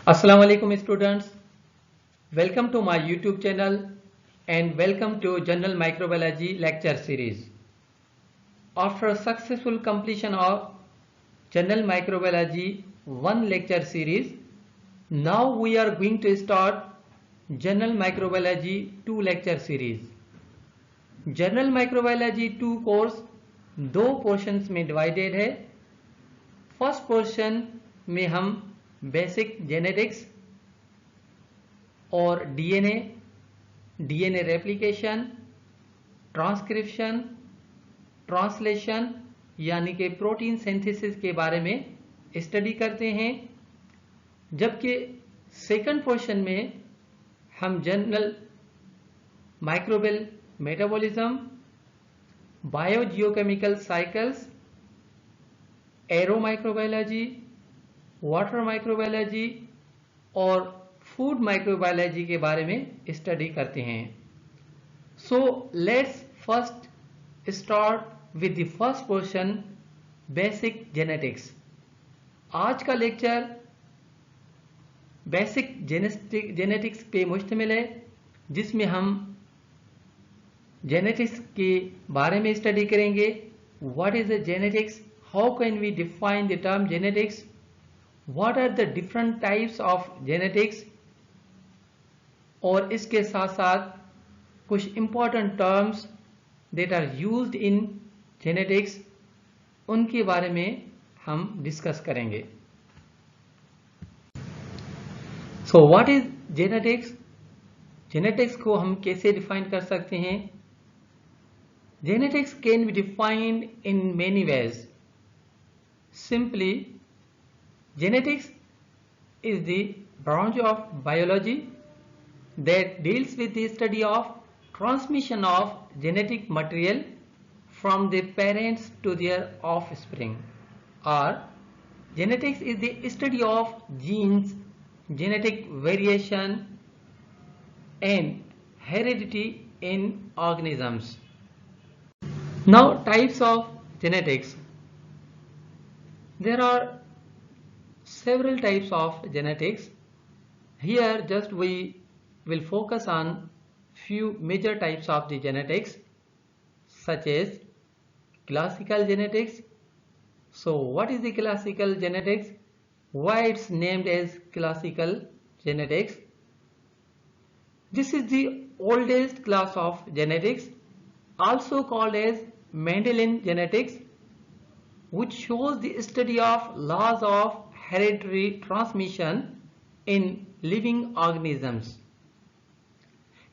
Assalamu alaikum students, welcome to my YouTube channel and welcome to General Microbiology lecture series. After successful completion of General Microbiology 1 lecture series, now we are going to start General Microbiology 2 lecture series. General Microbiology 2 course दो portions में divided है. First portion में हम basic genetics और DNA replication, transcription, translation यानी कि protein synthesis के बारे में स्टडी करते हैं. जबकि सेकंड पोर्शन में हम general microbial metabolism, biogeochemical cycles, arrow microbiology, water microbiology और फूड माइक्रोबायोलॉजी के बारे में स्टडी करते हैं. So let's first start with the first portion, basic genetics. आज का लेक्चर बेसिक जेनेटिक्स पे मुश्तमिल है, जिसमें हम जेनेटिक्स के बारे में स्टडी करेंगे. What is the genetics, how can we define the term genetics, what are the different types of genetics, और इसके साथ साथ कुछ important terms that are used in genetics, उनके बारे में हम डिस्कस करेंगे. So what is genetics? Genetics को हम कैसे डिफाइन कर सकते हैं? Genetics can be defined in many ways. Simply, genetics is the branch of biology that deals with the study of transmission of genetic material from the parents to their offspring. Or genetics is the study of genes, genetic variation and heredity in organisms. Now, types of genetics. There are several types of genetics. Here just we will focus on few major types of the genetics, such as classical genetics. So what is the classical genetics? Why it's named as classical genetics? This is the oldest class of genetics, also called as Mendelian genetics, which shows the study of laws of hereditary transmission in living organisms.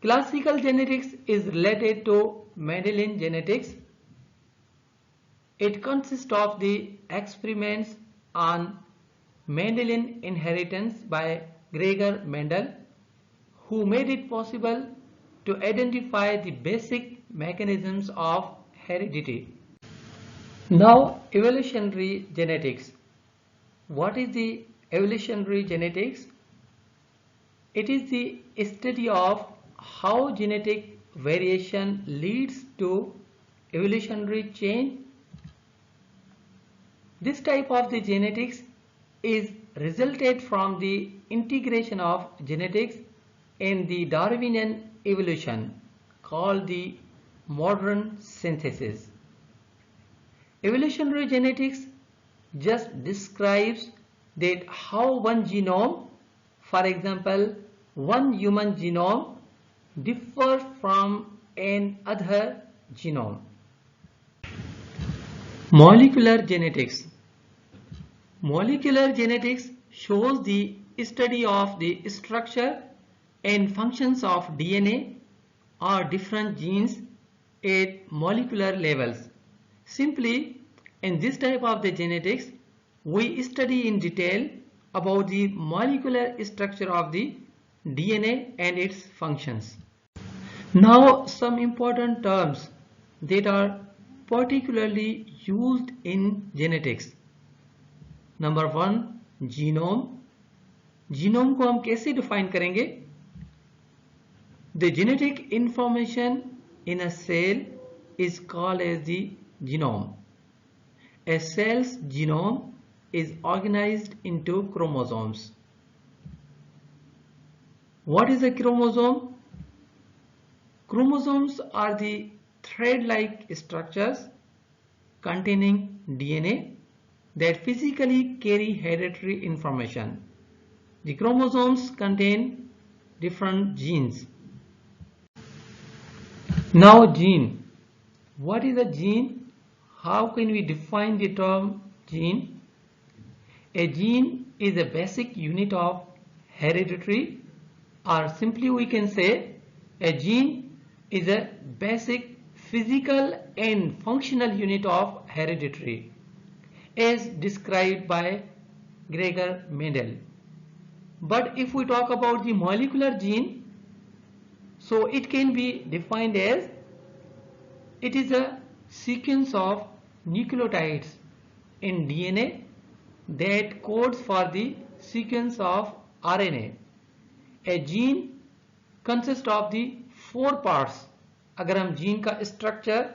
Classical genetics is related to Mendelian genetics. It consists of the experiments on Mendelian inheritance by Gregor Mendel, who made it possible to identify the basic mechanisms of heredity. Now, evolutionary genetics. What is the evolutionary genetics? It is the study of how genetic variation leads to evolutionary change. This type of the genetics is resulted from the integration of genetics in the Darwinian evolution, called the modern synthesis. Evolutionary genetics just describes that how one genome, for example one human genome, differs from another genome. Molecular genetics. Molecular genetics shows the study of the structure and functions of DNA or different genes at molecular levels. Simply, in this type of the genetics, we study in detail about the molecular structure of the DNA and its functions. Now, some important terms that are particularly used in genetics. Number 1, genome. Genome को हम कैसे define करेंगे? The genetic information in a cell is called as the genome. A cell's genome is organized into chromosomes. What is a chromosome? Chromosomes are the thread-like structures containing DNA that physically carry hereditary information. The chromosomes contain different genes. Now, gene. What is a gene? How can we define the term gene? A gene is a basic unit of hereditary, or simply we can say a gene is a basic physical and functional unit of hereditary, as described by Gregor Mendel. But if we talk about the molecular gene, so it can be defined as it is a sequence of nucleotides in DNA that codes for the sequence of RNA. A gene consists of the 4 parts. अगर हम gene का structure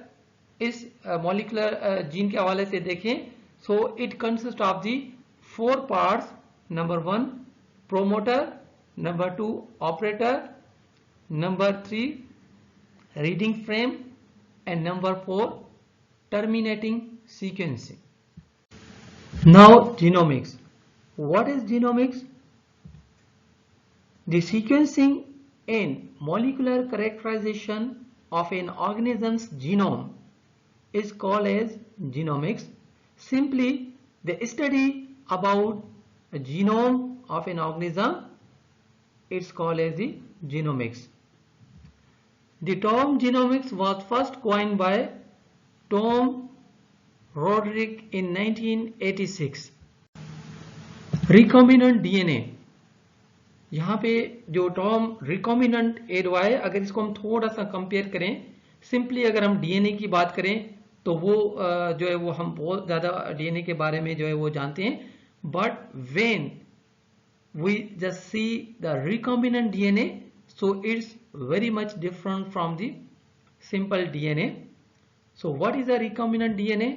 इस molecular gene के हवाले से देखें, so it consists of the 4 parts. Number 1 promoter, number 2 operator, number 3 reading frame, and number 4 terminating sequencing. Now, genomics. What is genomics? The sequencing and molecular characterization of an organism's genome is called as genomics. Simply, the study about a genome of an organism is called as the genomics. The term genomics was first coined by Tom Roderick in 1986. Recombinant DNA. यहाँ पे जो term recombinant add हुआ है, अगर इसको हम थोड़ा सा कंपेयर करें, सिंपली अगर हम डीएनए की बात करें तो वो जो है वो हम बहुत ज़्यादा डीएनए के बारे में जो है वो जानते हैं. But when we just see the recombinant DNA, so it's very much different from the simple DNA. So what is a recombinant DNA?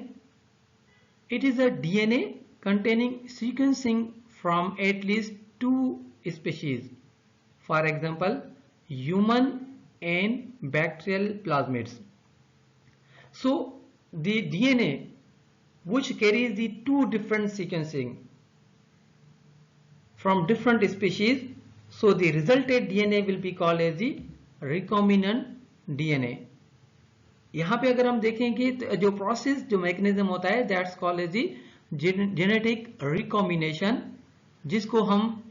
It is a DNA containing sequencing from at least 2 species. For example, human and bacterial plasmids. So the DNA which carries the 2 different sequencing from different species, so the resulted DNA will be called as the recombinant DNA. यहाँ पे अगर हम देखेंगे तो जो process, जो mechanism होता है, that's called as the genetic recombination, जिसको हम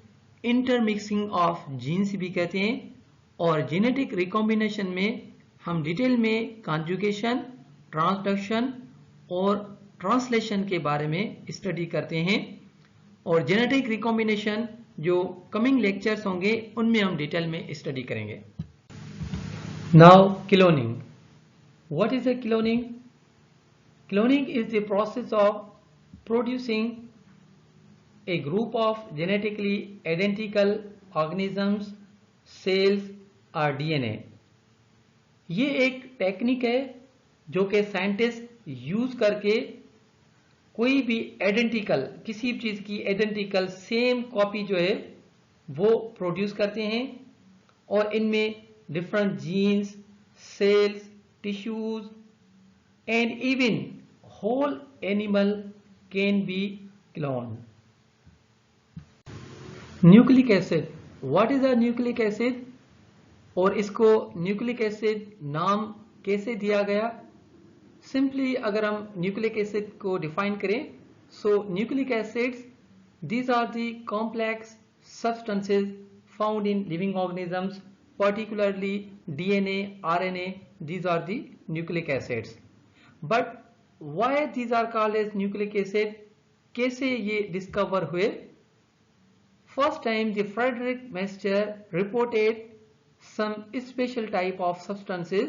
इंटरमिक्सिंग ऑफ जीन्स भी कहते हैं. और जेनेटिक रिकॉम्बिनेशन में हम डिटेल में कॉन्जुगेशन, ट्रांसडक्शन और ट्रांसलेशन के बारे में स्टडी करते हैं. और जेनेटिक रिकॉम्बिनेशन जो कमिंग लेक्चर्स होंगे उनमें हम डिटेल में स्टडी करेंगे. Now, cloning. What is a cloning? Cloning is the process of producing a group of genetically identical organisms, cells or DNA. ये एक टेक्निक है जो कि साइंटिस्ट यूज करके कोई भी आइडेंटिकल, किसी भी चीज की आइडेंटिकल सेम कॉपी जो है वो प्रोड्यूस करते हैं. और इनमें different genes, cells, tissues and even whole animal can be cloned. Nucleic acid. What is a nucleic acid और इसको न्यूक्लिक एसिड नाम कैसे दिया गया? सिंपली अगर हम न्यूक्लिक एसिड को डिफाइन करें, so nucleic acids, these are the complex substances found in living organisms, particularly DNA, RNA, these are the nucleic acids. But why these are called as nucleic acid? कैसे ये discover हुए? First time the Frederick Mester reported some special type of substances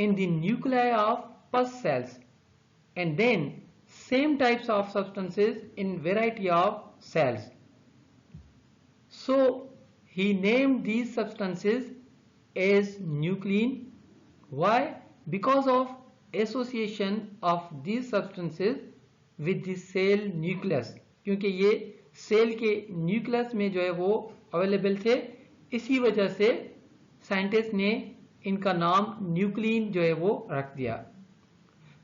in the nuclei of pus cells, and then same types of substances in variety of cells. So he named these substances as nuclein. Why? Because of association of these substances with the cell nucleus, क्योंकि ये cell के nucleus में जो है वो available थे, इसी वजह से साइंटिस्ट ने इनका नाम न्यूक्लिन जो है वो रख दिया।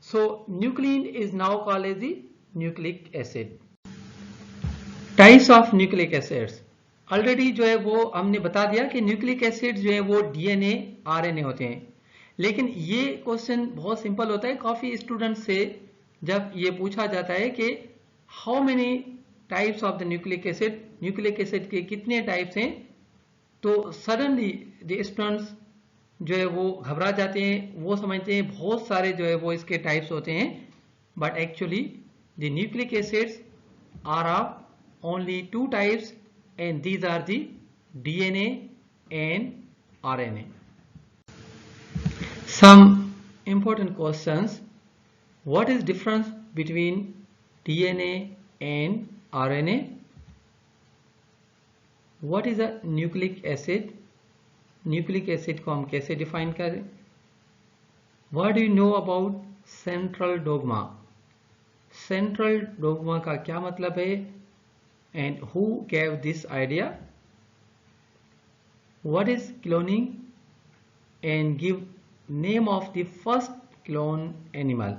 So nuclein is now called as the nucleic acid. Types of nucleic acids, already जो है वो हमने बता दिया कि न्यूक्लिक एसिड जो है वो डीएनए आरएनए होते हैं, लेकिन ये क्वेश्चन बहुत सिंपल होता है। काफी स्टूडेंट से जब ये पूछा जाता है कि how many types of the nucleic acid के कितने टाइप्स हैं, तो सडनली द स्टूडेंट्स जो है वो घबरा जाते हैं, वो समझते हैं बहुत सारे जो है वो इसके टाइप्स होते हैं, but actually the nucleic acids are of only two types, and these are the DNA and RNA. Some important questions: what is difference between DNA and RNA? What is a nucleic acid? Nucleic acid को हम कैसे define करें? What do you know about central dogma? Central dogma का क्या मतलब है? And who gave this idea? What is cloning? And give name of the first clone animal.